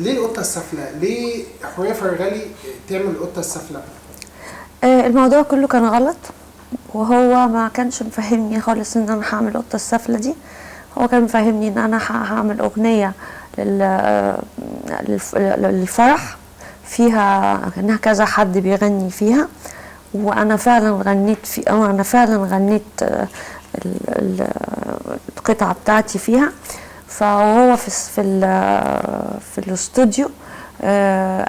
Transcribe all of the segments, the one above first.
ليه القطة السافلة؟ ليه حورية فرغلي تعمل القطة السافلة؟ الموضوع كله كان غلط، وهو ما كانش مفهمني خالص ان انا هعمل القطة السافلة دي. هو كان مفهمني ان انا هعمل اغنية للفرح فيها كأنها كذا حد بيغني فيها، وانا فعلا غنيت انا فعلا غنيت القطعة بتاعتي فيها. فهو في الاستوديو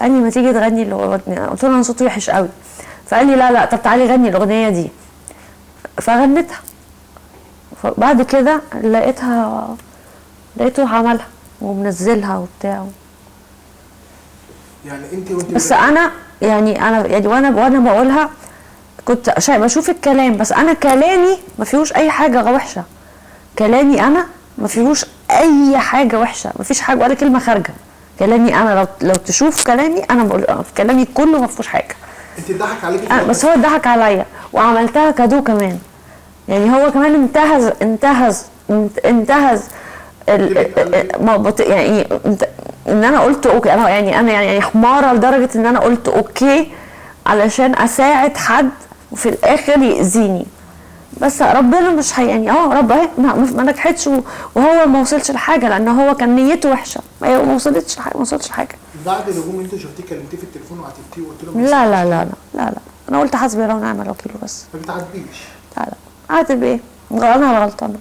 قال لي ما تيجي تغني الاغنيه. قلت له انا صوتي وحش قوي، فقال لي لا طب تعالي غني الاغنيه دي. فغنيتها، فبعد كده لقيته عملها ومنزلها وبتاع. يعني انت وانت بس انا وانا بقولها كنت بشوف الكلام، بس انا كلامي ما فيهوش اي حاجه وحشه. كلامي انا ما فيهوش اي حاجه وحشه، ما فيش حاجه ولا كلمه خارجه. كلامي انا لو تشوف كلامي انا بقول كلامي كله ما فيهوش حاجه. انت اتضحك عليكي بس هو اتضحك عليا وعملتها كادو كمان. يعني هو كمان انتهز يعني ان انا قلت اوكي. انا حماره لدرجه ان انا قلت اوكي علشان اساعد حد وفي الاخر يأذيني. بس ربنا مش يعني رب ما نجحتش، وهو ما وصلش لحاجه لان هو كان نيته وحشه. ما وصلش لحاجه. بعد الهجوم انت شفتيه كلمتيه في التليفون وعاتبتيه وقلت له لا لا لا لا لا انا قلت حسبي الله ونعم الوكيل بس. ما بتعاتبيش؟ لا عاتب ايه؟ انا غلطانه.